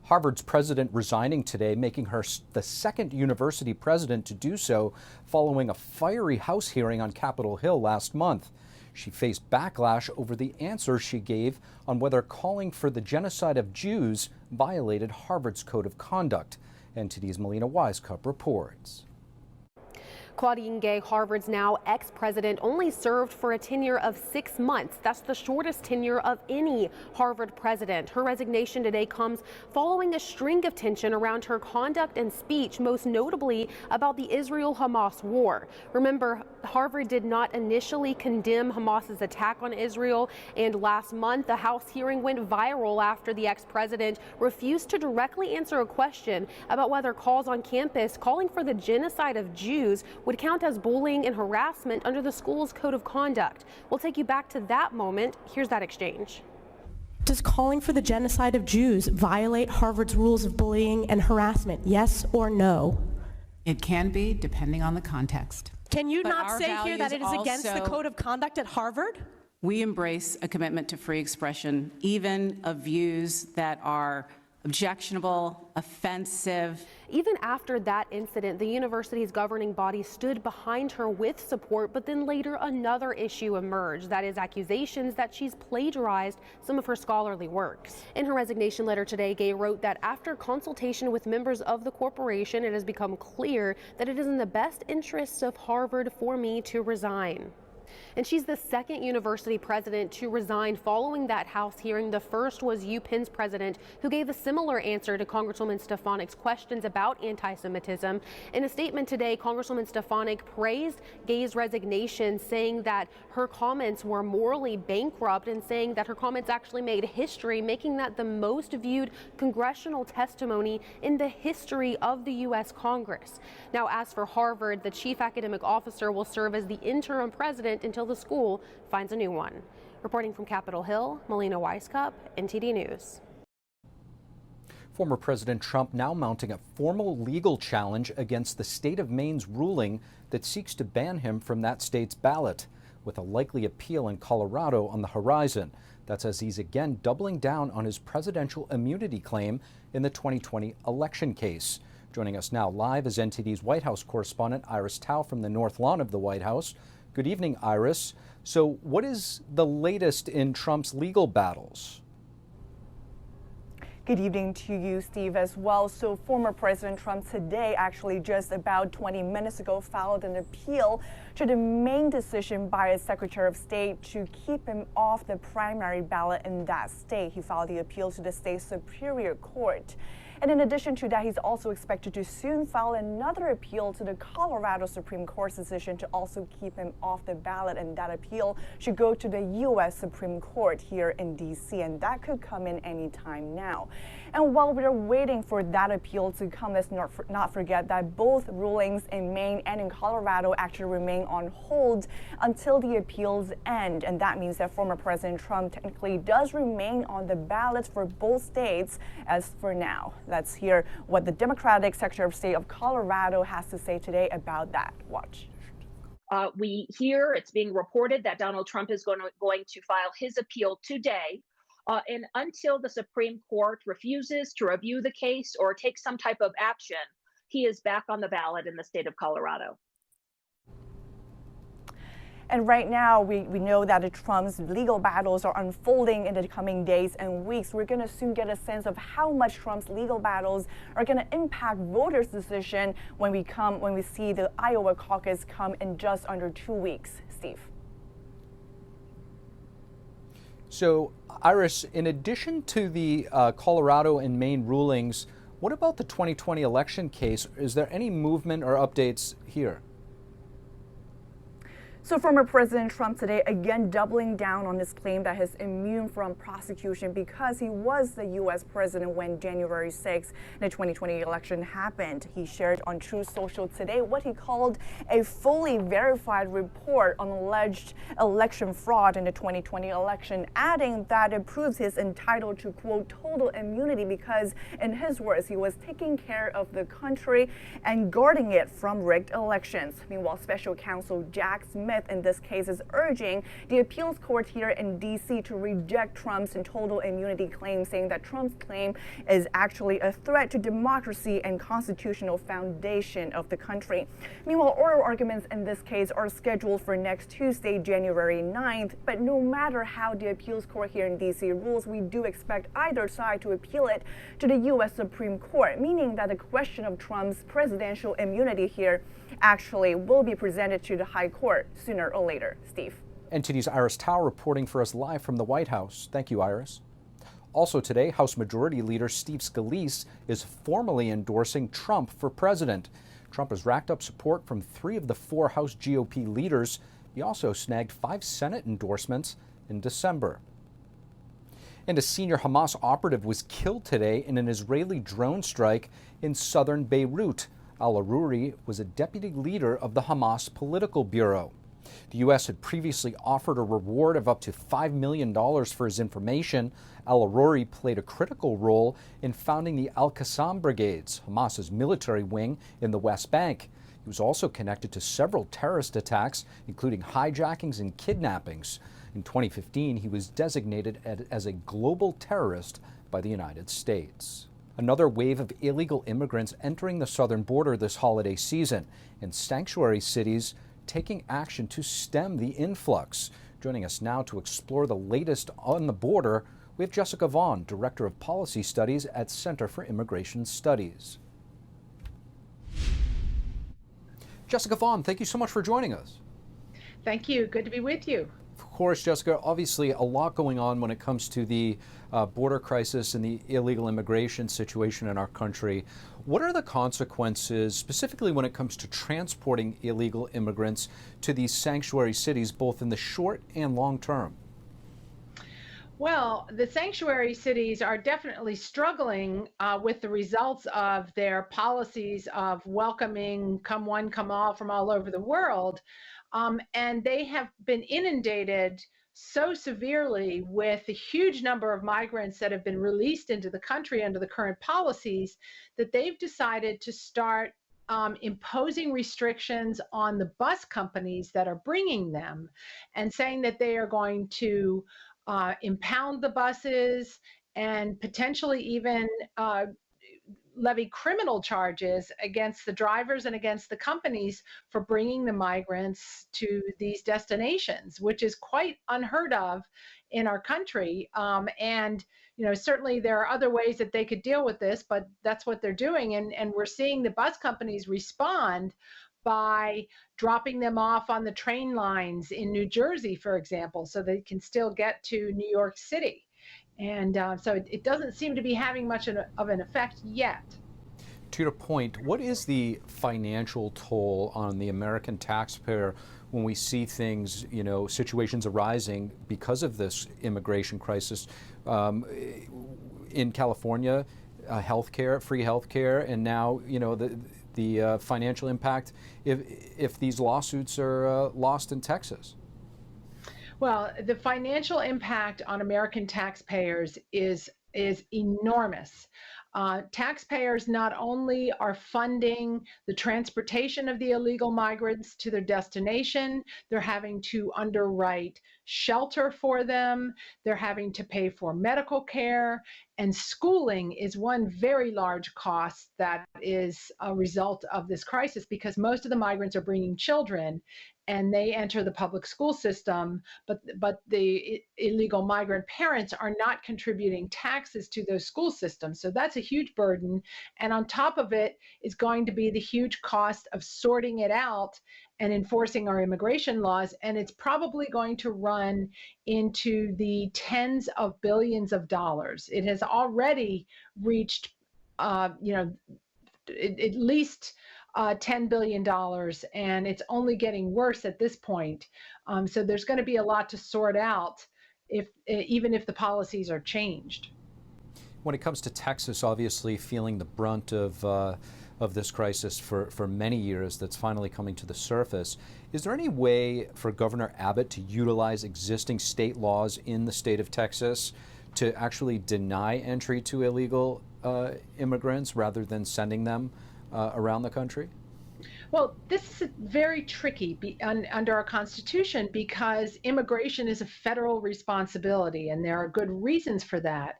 Harvard's president resigning today, making her the second university president to do so following a fiery House hearing on Capitol Hill last month. She faced backlash over the answer she gave on whether calling for the genocide of Jews violated Harvard's code of conduct. NTD's Melina Wisecup reports. Claudine, Harvard's now ex-president, only served for a tenure of 6 months. That's the shortest tenure of any Harvard president. Her resignation today comes following a string of tension around her conduct and speech, most notably about the Israel-Hamas war. Remember, Harvard did not initially condemn Hamas's attack on Israel, and last month the House hearing went viral after the ex-president refused to directly answer a question about whether calls on campus calling for the genocide of Jews would count as bullying and harassment under the school's code of conduct. We'll take you back to that moment. Here's that exchange. Does calling for the genocide of Jews violate Harvard's rules of bullying and harassment? Yes or no? It can be, depending on the context. Can you not say here that it is against the code of conduct at Harvard? We embrace a commitment to free expression, even of views that are objectionable, offensive. Even after that incident, the university's governing body stood behind her with support, but then later another issue emerged. That is accusations that she's plagiarized some of her scholarly works. In her resignation letter today, Gay wrote that after consultation with members of the corporation, it has become clear that it is in the best interests of Harvard for me to resign. And she's the second university president to resign following that House hearing. The first was UPenn's president, who gave a similar answer to Congresswoman Stefanik's questions about anti-Semitism. In a statement today, Congresswoman Stefanik praised Gay's resignation, saying that her comments were morally bankrupt and saying that her comments actually made history, making that the most viewed congressional testimony in the history of the U.S. Congress. Now, as for Harvard, the chief academic officer will serve as the interim president until the school finds a new one. Reporting from Capitol Hill, Melina Wisecup, NTD News. Former President Trump now mounting a formal legal challenge against the state of Maine's ruling that seeks to ban him from that state's ballot, with a likely appeal in Colorado on the horizon. That's as he's again doubling down on his presidential immunity claim in the 2020 election case. Joining us now live is NTD's White House correspondent Iris Tao from the North Lawn of the White House. Good evening, Iris. So what is the latest in Trump's legal battles? Good evening to you, Steve, as well. So former President Trump today, actually just about 20 minutes ago, filed an appeal to the Maine decision by his Secretary of State to keep him off the primary ballot in that state. He filed the appeal to the state Superior Court. And in addition to that, he's also expected to soon file another appeal to the Colorado Supreme Court's decision to also keep him off the ballot. And that appeal should go to the U.S. Supreme Court here in D.C. And that could come in any time now. And while we're waiting for that appeal to come, let's not forget that both rulings in Maine and in Colorado actually remain on hold until the appeals end. And that means that former President Trump technically does remain on the ballots for both states as for now. Let's hear what the Democratic Secretary of State of Colorado has to say today about that. Watch. We hear it's being reported that Donald Trump is going to file his appeal today. And until the Supreme Court refuses to review the case or take some type of action, he is back on the ballot in the state of Colorado. And right now, we know that Trump's legal battles are unfolding in the coming days and weeks. We're going to soon get a sense of how much Trump's legal battles are going to impact voters' decision when we see the Iowa caucus come in just under 2 weeks. Steve. So, Iris, in addition to the Colorado and Maine rulings, what about the 2020 election case? Is there any movement or updates here? So former President Trump today again doubling down on his claim that he's immune from prosecution because he was the U.S. president when January 6th, the 2020 election happened. He shared on Truth Social today what he called a fully verified report on alleged election fraud in the 2020 election, adding that it proves he's entitled to, quote, total immunity because, in his words, he was taking care of the country and guarding it from rigged elections. Meanwhile, special counsel Jack Smith Smith in this case is urging the appeals court here in D.C. to reject Trump's total immunity claim, saying that Trump's claim is actually a threat to democracy and constitutional foundation of the country. Meanwhile, oral arguments in this case are scheduled for next Tuesday, January 9th, but no matter how the appeals court here in D.C. rules, we do expect either side to appeal it to the U.S. Supreme Court, meaning that the question of Trump's presidential immunity here actually will be presented to the High Court sooner or later. Steve. NTD's Iris Tao reporting for us live from the White House. Thank you, Iris. Also today, House Majority Leader Steve Scalise is formally endorsing Trump for president. Trump has racked up support from 3 of the 4 House GOP leaders. He also snagged 5 Senate endorsements in December. And a senior Hamas operative was killed today in an Israeli drone strike in southern Beirut. Al-Aruri was a deputy leader of the Hamas Political Bureau. The U.S. had previously offered a reward of up to $5 million for his information. Al-Aruri played a critical role in founding the Al-Qassam Brigades, Hamas's military wing in the West Bank. He was also connected to several terrorist attacks, including hijackings and kidnappings. In 2015, he was designated as a global terrorist by the United States. Another wave of illegal immigrants entering the southern border this holiday season, and sanctuary cities taking action to stem the influx. Joining us now to explore the latest on the border, we have Jessica Vaughan, Director of Policy Studies at Center for Immigration Studies. Jessica Vaughan, thank you so much for joining us. Thank you. Good to be with you. Of course, Jessica, obviously a lot going on when it comes to the border crisis and the illegal immigration situation in our country. What are the consequences, specifically when it comes to transporting illegal immigrants to these sanctuary cities, both in the short and long term? Well, the sanctuary cities are definitely struggling with the results of their policies of welcoming come one, come all from all over the world. And they have been inundated so severely with a huge number of migrants that have been released into the country under the current policies that they've decided to start imposing restrictions on the bus companies that are bringing them, and saying that they are going to impound the buses and potentially even levy criminal charges against the drivers and against the companies for bringing the migrants to these destinations, which is quite unheard of in our country. And certainly there are other ways that they could deal with this, but that's what they're doing. And we're seeing the bus companies respond by dropping them off on the train lines in New Jersey, for example, so they can still get to New York City. And so it doesn't seem to be having much of an effect yet. To your point, what is the financial toll on the American taxpayer when we see things, situations arising because of this immigration crisis? In California, healthcare, free healthcare, and now, the financial impact if these lawsuits are lost in Texas. Well, the financial impact on American taxpayers is enormous. Taxpayers not only are funding the transportation of the illegal migrants to their destination, they're having to underwrite shelter for them, they're having to pay for medical care, and schooling is one very large cost that is a result of this crisis, because most of the migrants are bringing children and they enter the public school system, but the illegal migrant parents are not contributing taxes to those school systems. So that's a huge burden. And on top of it is going to be the huge cost of sorting it out and enforcing our immigration laws. And it's probably going to run into the tens of billions of dollars. It has already reached, at least $10 billion, and it's only getting worse at this point. So there's going to be a lot to sort out even if the policies are changed. When it comes to Texas, obviously feeling the brunt of this crisis for many years, that's finally coming to the surface. Is there any way for Governor Abbott to utilize existing state laws in the state of Texas to actually deny entry to illegal immigrants rather than sending them around the country? Well, this is very tricky under our Constitution because immigration is a federal responsibility, and there are good reasons for that.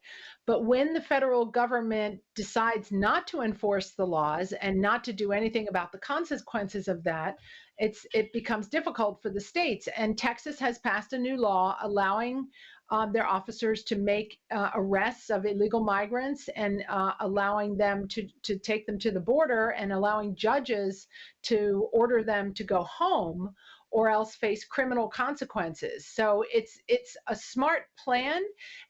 But when the federal government decides not to enforce the laws and not to do anything about the consequences of that, it becomes difficult for the states. And Texas has passed a new law allowing their officers to make arrests of illegal migrants and allowing them to take them to the border and allowing judges to order them to go home or else face criminal consequences. So it's a smart plan,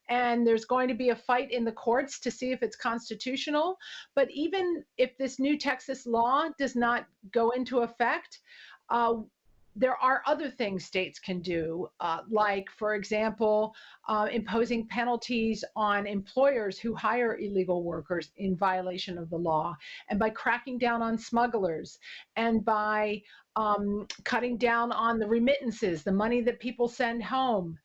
and there's going to be a fight in the courts to see if it's constitutional. But even if this new Texas law does not go into effect, there are other things states can do, like, for example, imposing penalties on employers who hire illegal workers in violation of the law, and by cracking down on smugglers, and by cutting down on the remittances, the money that people send home,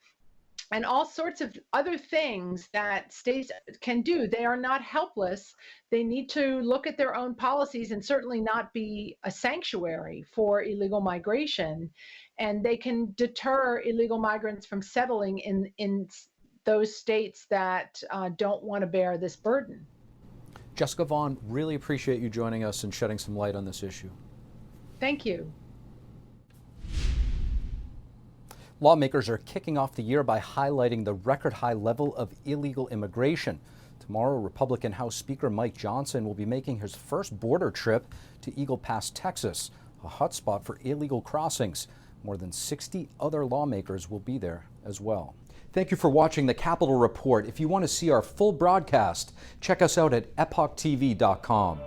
and all sorts of other things that states can do. They are not helpless. They need to look at their own policies and certainly not be a sanctuary for illegal migration. And they can deter illegal migrants from settling in those states that don't want to bear this burden. Jessica Vaughan, really appreciate you joining us and shedding some light on this issue. Thank you. Lawmakers are kicking off the year by highlighting the record high level of illegal immigration. Tomorrow, Republican House Speaker Mike Johnson will be making his first border trip to Eagle Pass, Texas, a hotspot for illegal crossings. More than 60 other lawmakers will be there as well. Thank you for watching the Capitol Report. If you want to see our full broadcast, check us out at epochtv.com.